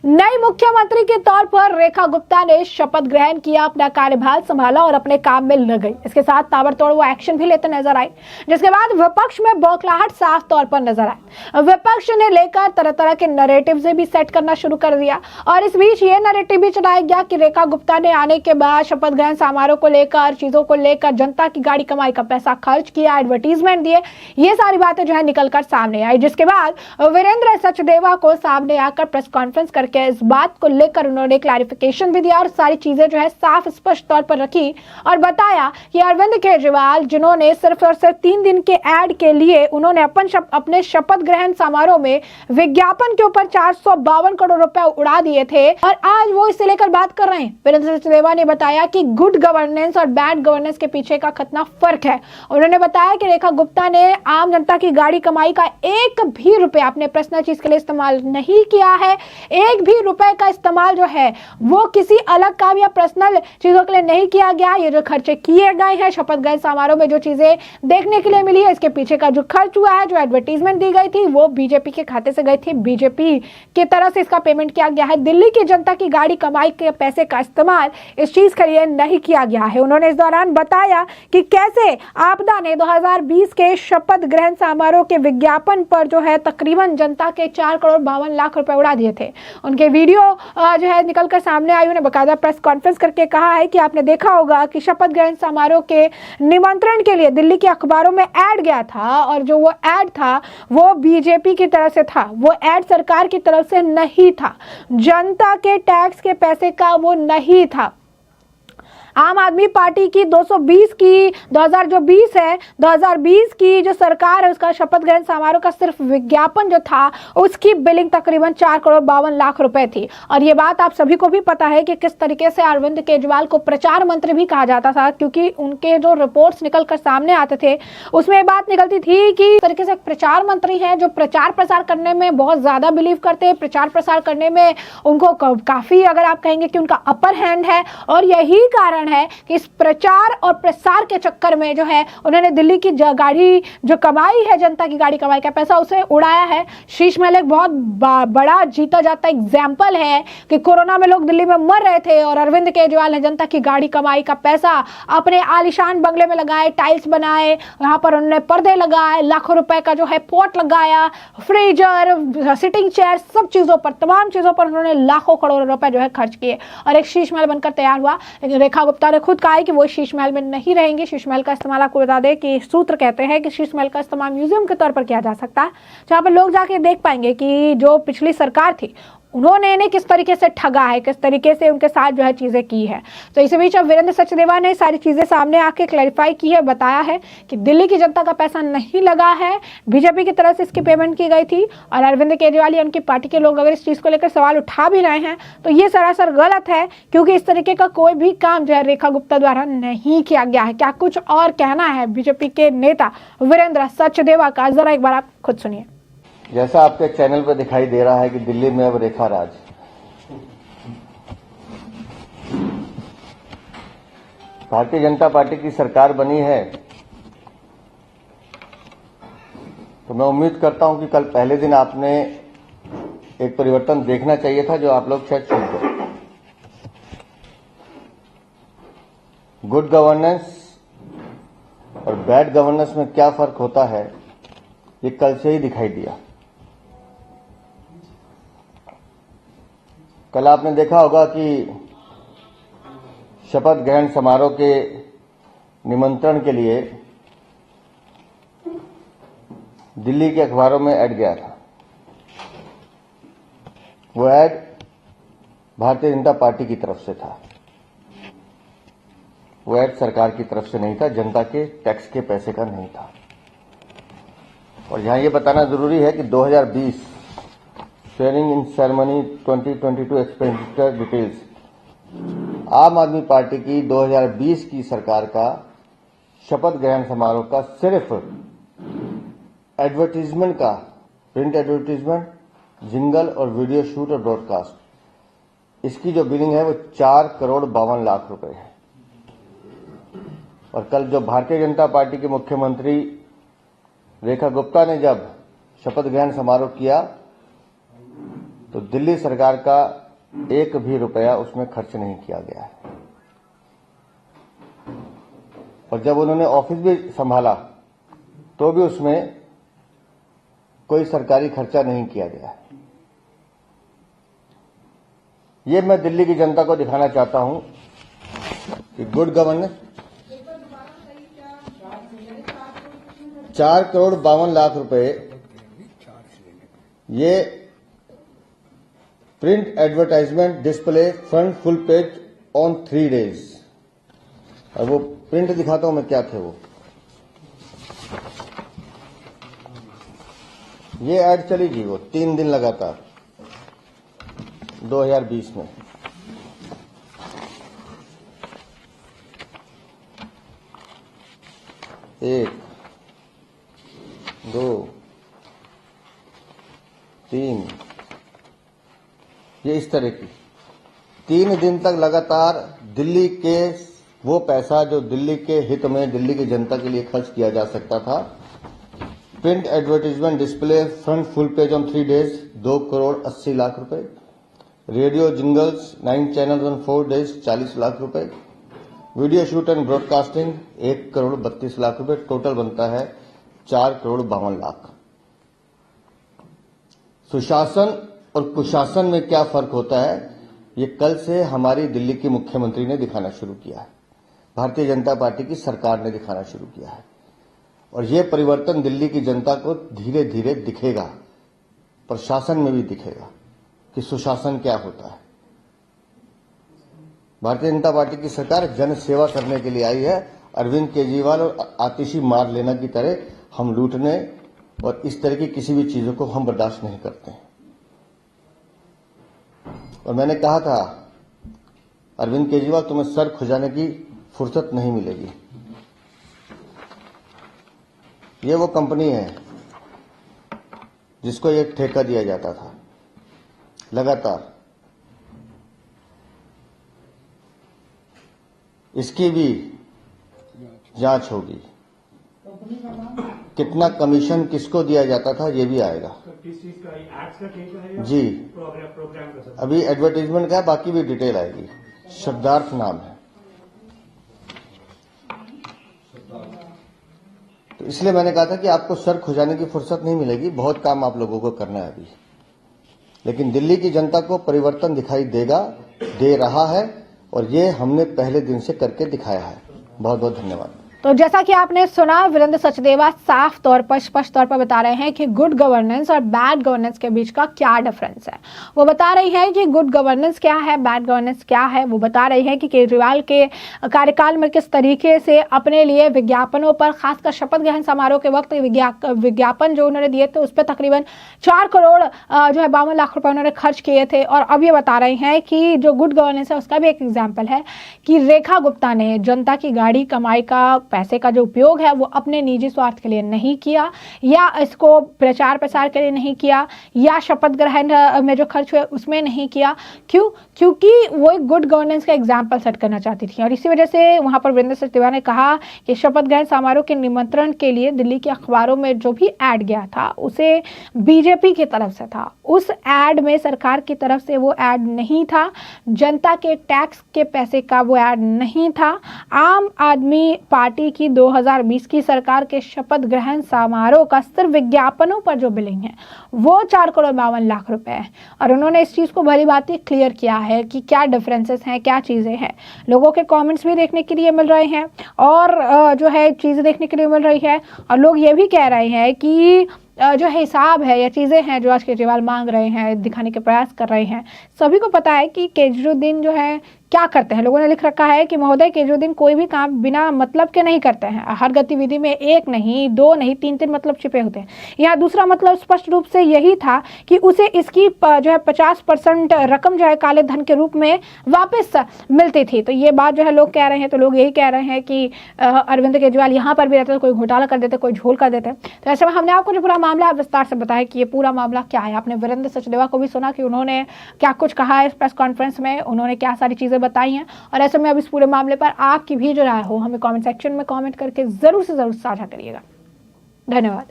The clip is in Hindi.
नई मुख्यमंत्री के तौर पर रेखा गुप्ता ने शपथ ग्रहण किया, अपना कार्यभार संभाला और अपने काम में लग गई। इसके साथ ताबड़तोड़ वो एक्शन भी लेते नजर आए, जिसके बाद विपक्ष में बौखलाहट साफ तौर पर नजर आए। विपक्ष ने लेकर तरह तरह के नैरेटिव भी सेट करना शुरू कर दिया और इस बीच ये नैरेटिव भी चलाया गया कि रेखा गुप्ता ने आने के बाद शपथ ग्रहण समारोह को लेकर, चीजों को लेकर जनता की गाड़ी कमाई का पैसा खर्च किया, एडवर्टीजमेंट दिए, ये सारी बातें जो है निकलकर सामने आई। जिसके बाद वीरेंद्र सचदेवा को सामने आकर प्रेस कॉन्फ्रेंस करके इस बात को लेकर उन्होंने क्लैरिफिकेशन भी दिया और सारी चीजें जो है साफ स्पष्ट तौर पर रखी और बताया कि अरविंद केजरीवाल, जिन्होंने सिर्फ और सिर्फ 3 दिन के एड के लिए उन्होंने अपने शपथ ग्रहण समारोह में विज्ञापन के ऊपर 452 करोड़ रुपए उड़ा दिए थे और आज वो इसे लेकर बात कर रहे हैं। वीरेंद्र सचदेवा ने बताया कि गुड गवर्नेंस और बैड गवर्नेंस के पीछे का कितना फर्क है। उन्होंने बताया कि रेखा गुप्ता ने आम जनता की गाड़ी कमाई का एक भी रुपया अपने पर्सनल चीज के लिए इस्तेमाल नहीं किया है। एक भी रुपए का इस्तेमाल जो है वो किसी अलग काम या पर्सनल चीजों के लिए नहीं किया गया। ये जो खर्चे किए गए हैं शपथ ग्रहण समारोह में, जो चीजें देखने के लिए मिली है, इसके पीछे का जो खर्च हुआ है, जो एडवर्टीजमेंट दी गई थी, वो बीजेपी के खाते से गई थी, बीजेपी की तरफ से इसका पेमेंट किया गया है। दिल्ली की जनता की गाड़ी कमाई के पैसे का इस्तेमाल इस चीज के लिए नहीं किया गया है। उन्होंने इस दौरान बताया कि कैसे आपदा ने 2020 के शपथ ग्रहण समारोह के विज्ञापन पर जो है तकरीबन जनता के 4 करोड़ 52 लाख रुपए उड़ा दिए थे। उनके वीडियो जो है निकलकर सामने आई। उन्हें बकायदा प्रेस कॉन्फ्रेंस करके कहा है कि आपने देखा होगा कि शपथ ग्रहण समारोह के निमंत्रण के लिए दिल्ली के अखबारों में ऐड गया था और जो वो ऐड था वो बीजेपी की तरफ से था, वो ऐड सरकार की तरफ से नहीं था, जनता के टैक्स के पैसे का वो नहीं था। आम आदमी पार्टी की 220 की 2020 की जो सरकार है उसका शपथ ग्रहण समारोह का सिर्फ विज्ञापन जो था उसकी बिलिंग तकरीबन 4 करोड़ 52 लाख रुपए थी। और ये बात आप सभी को भी पता है कि किस तरीके से अरविंद केजरीवाल को प्रचार मंत्री भी कहा जाता था, क्योंकि उनके जो रिपोर्ट्स निकलकर सामने आते थे उसमें बात निकलती थी कि इस तरीके से प्रचार मंत्री है जो प्रचार प्रसार करने में बहुत ज्यादा बिलीव करते हैं, प्रचार प्रसार करने में उनको काफी, अगर आप कहेंगे कि उनका अपर हैंड है। और यही कारण है कि इस प्रचार और प्रसार के चक्कर में जो है उन्होंने दिल्ली की गाड़ी जो कमाई है, जनता की गाड़ी कमाई का पैसा, उसे उड़ाया है। शीश महल एक बहुत बड़ा जीता जाता एग्जाम्पल है कि कोरोना में लोग दिल्ली में मर रहे थे और अरविंद केजरीवाल ने जनता की गाड़ी कमाई का पैसा अपने आलीशान बंगले में लगाए, टाइल्स बनाए, यहाँ पर उन्होंने पर्दे लगाए, लाखों रुपए का जो है पोर्ट लगाया, फ्रीजर, सिटिंग चेयर, सब चीजों पर, तमाम चीजों पर उन्होंने लाखों करोड़ों रुपए जो है खर्च किए और एक शीश महल बनकर तैयार हुआ। लेकिन रेखा गुप्ता ने खुद कहा है कि वो शीश महल में नहीं रहेंगे। शीश महल का इस्तेमाल, आपको बता दें कि सूत्र कहते हैं कि शीश महल का इस्तेमाल म्यूजियम के तौर पर किया जा सकता है, जहां पर लोग जाके देख पाएंगे कि जो पिछली सरकार थी उन्होंने इन्हें किस तरीके से ठगा है, किस तरीके से उनके साथ जो है चीजें की है। तो इसी बीच अब वीरेंद्र सचदेवा ने सारी चीजें सामने आके क्लैरिफाई की है, बताया है कि दिल्ली की जनता का पैसा नहीं लगा है, बीजेपी की तरफ से इसकी पेमेंट की गई थी और अरविंद केजरीवाल या उनकी पार्टी के लोग अगर इस चीज को लेकर सवाल उठा भी रहे हैं तो ये सरासर गलत है, क्योंकि इस तरीके का कोई भी काम जो है रेखा गुप्ता द्वारा नहीं किया गया है। क्या कुछ और कहना है बीजेपी के नेता वीरेंद्र सचदेवा का, जरा एक बार आप खुद सुनिए। जैसा आपके चैनल पर दिखाई दे रहा है कि दिल्ली में अब रेखा राज, भारतीय जनता पार्टी की सरकार बनी है, तो मैं उम्मीद करता हूं कि कल पहले दिन आपने एक परिवर्तन देखना चाहिए था जो आप लोग शायद छूट गए। गुड गवर्नेंस और बैड गवर्नेंस में क्या फर्क होता है ये कल से ही दिखाई दिया। कल आपने देखा होगा कि शपथ ग्रहण समारोह के निमंत्रण के लिए दिल्ली के अखबारों में ऐड गया था। वो ऐड भारतीय जनता पार्टी की तरफ से था, वो ऐड सरकार की तरफ से नहीं था, जनता के टैक्स के पैसे का नहीं था। और यहां ये बताना जरूरी है कि 2020 sharing in ceremony 2022 expenditure details, आम आदमी पार्टी की 2020 की सरकार का शपथ ग्रहण समारोह का सिर्फ एडवर्टीजमेंट का, प्रिंट एडवर्टीजमेंट, जिंगल और वीडियो शूट और ब्रॉडकास्ट, इसकी जो बिलिंग है वो 4 करोड़ 52 लाख रुपए है। और कल जो भारतीय जनता पार्टी के मुख्यमंत्री रेखा गुप्ता ने जब शपथ ग्रहण समारोह किया तो दिल्ली सरकार का एक भी रुपया उसमें खर्च नहीं किया गया है। और जब उन्होंने ऑफिस भी संभाला तो भी उसमें कोई सरकारी खर्चा नहीं किया गया है। ये मैं दिल्ली की जनता को दिखाना चाहता हूं कि गुड गवर्नेंस 4,52,00,000 रुपए ये print advertisement display front full page on 3 days। और वो प्रिंट दिखाता हूं मैं क्या थे वो। ये ऐड चली जी वो 3 दिन लगातार 2020 में। एक, दो, तीन, ये इस तरह की 3 दिन तक लगातार दिल्ली के वो पैसा जो दिल्ली के हित में दिल्ली की जनता के लिए खर्च किया जा सकता था, print advertisement display front full page on 3 days 2,80,00,000 रुपए, radio jingles 9 channels on 4 days 40 lakh रुपए, वीडियो शूट एंड ब्रॉडकास्टिंग 1,32,00,000 रुपए, टोटल बनता है 4,52,00,000। सुशासन और कुशासन में क्या फर्क होता है, ये कल से हमारी दिल्ली की मुख्यमंत्री ने दिखाना शुरू किया है, भारतीय जनता पार्टी की सरकार ने दिखाना शुरू किया है। और ये परिवर्तन दिल्ली की जनता को धीरे धीरे दिखेगा, प्रशासन में भी दिखेगा कि सुशासन क्या होता है। भारतीय जनता पार्टी की सरकार जन सेवा करने के लिए आई है। अरविंद केजरीवाल और आतिशी मार लेना की तरह हम लूटने और इस तरह की किसी भी चीजों को हम बर्दाश्त नहीं करते। और मैंने कहा था अरविंद केजरीवाल, तुम्हें सर खुजाने की फुर्सत नहीं मिलेगी। ये वो कंपनी है जिसको एक ठेका दिया जाता था लगातार, इसकी भी जांच होगी। कितना कमीशन किसको दिया जाता था ये भी आएगा। जी, अभी एडवर्टाइजमेंट का है, बाकी भी डिटेल आएगी। शब्दार्थ नाम है। तो इसलिए मैंने कहा था कि आपको सर खुजाने की फुर्सत नहीं मिलेगी, बहुत काम आप लोगों को करना है अभी। लेकिन दिल्ली की जनता को परिवर्तन दिखाई देगा, दे रहा है, और ये हमने पहले दिन से करके दिखाया है। बहुत बहुत धन्यवाद। तो जैसा कि आपने सुना, वीरेंद्र सचदेवा साफ तौर पर, स्पष्ट तौर पर बता रहे हैं कि गुड गवर्नेंस और बैड गवर्नेंस के बीच का क्या डिफरेंस है। वो बता रही है कि गुड गवर्नेंस क्या है, बैड गवर्नेंस क्या है। वो बता रही है कि केजरीवाल के कार्यकाल में किस तरीके से अपने लिए विज्ञापनों पर, खासकर शपथ ग्रहण समारोह के वक्त विज्ञापन जो उन्होंने दिए थे उस पर तकरीबन 4 करोड़ जो है 52 लाख रुपए उन्होंने खर्च किए थे। और अब ये बता रही हैं कि जो गुड गवर्नेंस है उसका भी एक एग्जाम्पल है कि रेखा गुप्ता ने जनता की गाड़ी कमाई का, पैसे का जो उपयोग है वो अपने निजी स्वार्थ के लिए नहीं किया, या इसको प्रचार प्रसार के लिए नहीं किया, या शपथ ग्रहण में जो खर्च हुए उसमें नहीं किया। क्यों? क्योंकि वो एक गुड गवर्नेंस का एग्जाम्पल सेट करना चाहती थी। और इसी वजह से वहां पर वीरेंद्र सचदेवा ने कहा कि शपथ ग्रहण समारोह के निमंत्रण के लिए दिल्ली के अखबारों में जो भी ऐड गया था उसे बीजेपी की तरफ से था। उस ऐड में सरकार की तरफ से वो ऐड नहीं था, जनता के टैक्स के पैसे का वो ऐड नहीं था। आम आदमी पार्टी की 2020 की सरकार के शपथ ग्रहण समारोह का सिर्फ विज्ञापनों पर जो बिलिंग है वो 4,52,00,000 रुपए है। और उन्होंने इस चीज को भली भांति क्लियर किया है कि क्या डिफरेंसेस हैं, क्या चीजें हैं। लोगों के कमेंट्स भी देखने के लिए मिल रहे हैं और जो है चीजें देखने के लिए मिल रही है। और लोग ये भी कह रहे हैं कि जो हिसाब है या चीज़ें हैं जो आज केजरीवाल मांग रहे हैं, दिखाने के प्रयास कर रहे हैं, सभी को पता है कि केजरीवाल जो है क्या करते हैं। लोगों ने लिख रखा है कि महोदय केजरीवाल कोई भी काम बिना मतलब के नहीं करते हैं। हर गतिविधि में 1 नहीं, 2 नहीं, 3 मतलब छिपे होते हैं। यहाँ दूसरा मतलब स्पष्ट रूप से यही था कि उसे इसकी जो है 50% रकम जो है काले धन के रूप में वापस मिलती थी। तो ये बात जो है लोग कह रहे हैं, तो लोग यही कह रहे हैं कि अरविंद केजरीवाल यहाँ पर भी रहते तो कोई घोटाला कर देते, कोई झोल कर देते। तो ऐसे में हमने आपको जो पूरा मामला विस्तार से बताया कि ये पूरा मामला क्या है। आपने वीरेंद्र सचदेवा को भी सुना कि उन्होंने क्या कुछ कहा है इस प्रेस कॉन्फ्रेंस में, उन्होंने क्या सारी चीजें बताई हैं। और ऐसे में अब इस पूरे मामले पर आपकी भी जो राय हो हमें कमेंट सेक्शन में कमेंट करके जरूर से जरूर साझा करिएगा। धन्यवाद।